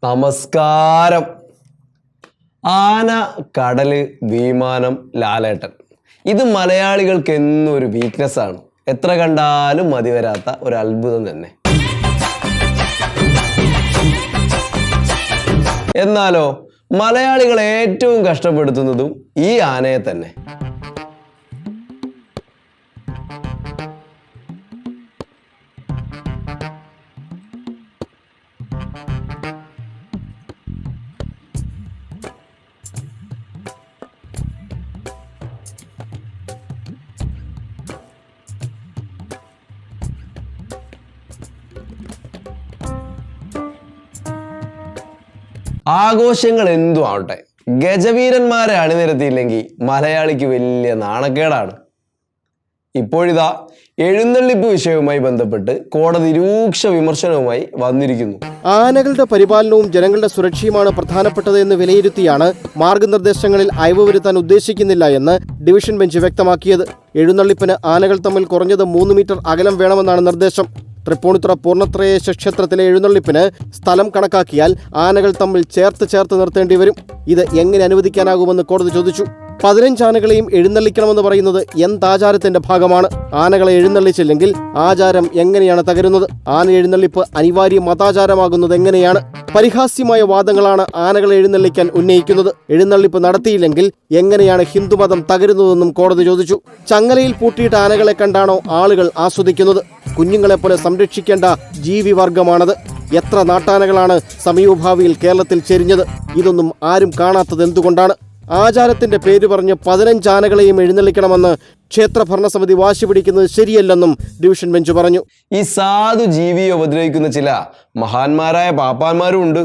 നമസ്കാരം. ആന, കടല്, വിമാനം, ലാലേട്ടൻ, ഇത് മലയാളികൾക്ക് എന്നും ഒരു വീക്ക്നെസ് ആണ്. എത്ര കണ്ടാലും മതി വരാത്ത ഒരു അത്ഭുതം തന്നെ. എന്നാലോ മലയാളികൾ ഏറ്റവും കഷ്ടപ്പെടുത്തുന്നതും ഈ ആനയെ തന്നെ. ആഘോഷങ്ങൾ എന്തും ആവട്ടെ, ഗജവീരന്മാരെ അണിനിരത്തിയില്ലെങ്കിൽ മലയാളിക്ക് വലിയ നാണക്കേടാണ്. ഇപ്പോഴിതാ എഴുന്നള്ളിപ്പ് വിഷയവുമായി ബന്ധപ്പെട്ട് കോടതി രൂക്ഷ വിമർശനവുമായി വന്നിരിക്കുന്നു. ആനകളുടെ പരിപാലനവും ജനങ്ങളുടെ സുരക്ഷയുമാണ് പ്രധാനപ്പെട്ടത് എന്ന് വിലയിരുത്തിയാണ് മാർഗനിർദ്ദേശങ്ങളിൽ അയവ് വരുത്താൻ ഉദ്ദേശിക്കുന്നില്ല എന്ന് ഡിവിഷൻ ബെഞ്ച് വ്യക്തമാക്കിയത്. എഴുന്നള്ളിപ്പിന് ആനകൾ തമ്മിൽ കുറഞ്ഞത് 3 മീറ്റർ അകലം വേണമെന്നാണ് നിർദ്ദേശം. തൃപ്പൂണിത്തുറ പൂർണ്ണത്രയേശ ക്ഷേത്രത്തിലെ എഴുന്നള്ളിപ്പിന് സ്ഥലം കണക്കാക്കിയാൽ ആനകൾ തമ്മിൽ ചേർത്ത് നിർത്തേണ്ടി വരും. ഇത് എങ്ങനെ അനുവദിക്കാനാകുമെന്ന് കോടതി ചോദിച്ചു. 15 ആനകളെയും എഴുന്നള്ളിക്കണമെന്ന് പറയുന്നത് എന്താചാരത്തിന്റെ ഭാഗമാണ്? ആനകളെ എഴുന്നള്ളിച്ചില്ലെങ്കിൽ ആചാരം എങ്ങനെയാണ് തകരുന്നത്? ആന എഴുന്നള്ളിപ്പ് അനിവാര്യ മതാചാരമാകുന്നത് എങ്ങനെയാണ്? പരിഹാസ്യമായ വാദങ്ങളാണ് ആനകളെ എഴുന്നള്ളിക്കാൻ ഉന്നയിക്കുന്നത്. എഴുന്നള്ളിപ്പ് നടത്തിയില്ലെങ്കിൽ എങ്ങനെയാണ് ഹിന്ദുമതം തകരുന്നതെന്നും കോടതി ചോദിച്ചു. ചങ്ങലയിൽ പൂട്ടിയിട്ട് ആനകളെ കണ്ടാണോ ആളുകൾ ആസ്വദിക്കുന്നത്? കുഞ്ഞുങ്ങളെപ്പോലെ സംരക്ഷിക്കേണ്ട ജീവിവർഗമാണത്. എത്ര നാട്ടാനകളാണ് സമീപഭാവിയിൽ കേരളത്തിൽ ചെരിഞ്ഞത്? ഇതൊന്നും ആരും കാണാത്തത് എന്തുകൊണ്ടാണ്? ആചാരത്തിന്റെ പേര് പറഞ്ഞ് 15 ആനകളെയും എഴുന്നള്ളിക്കണമെന്ന് ക്ഷേത്ര ഭരണസമിതി വാശി പിടിക്കുന്നത് ശരിയല്ലെന്നും ഡിവിഷൻ ബെഞ്ച് പറഞ്ഞു. ഈ സാധു ജീവിയെ ഉപദ്രവിക്കുന്ന ചില മഹാന്മാരായ പാപ്പാന്മാരും ഉണ്ട്.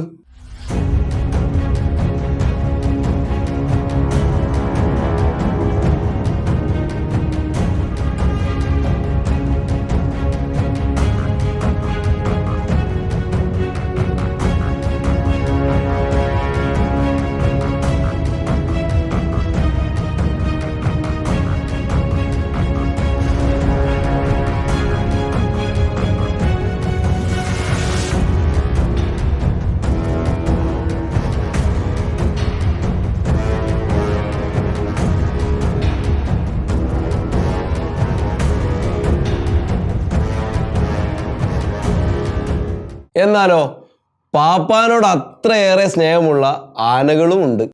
എന്നാലോ പാപ്പാനോട് അത്രയേറെ സ്നേഹമുള്ള ആനകളും ഉണ്ട്.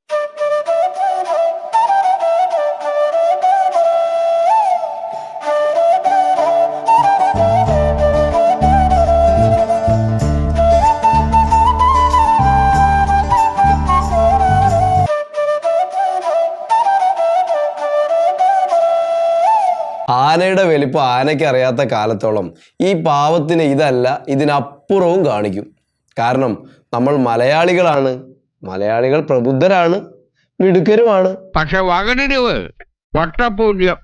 ആനയുടെ വലിപ്പം ആനയ്ക്ക് അറിയാത്ത കാലത്തോളം ഈ പാവത്തിന് ഇതല്ല ഇതിനപ്പുറവും കാണിക്കും. കാരണം നമ്മൾ മലയാളികളാണ്. മലയാളികൾ പ്രബുദ്ധരാണ്, മിടുക്കരുമാണ്. പക്ഷെ വകരുത് വട്ടപൂജ്യം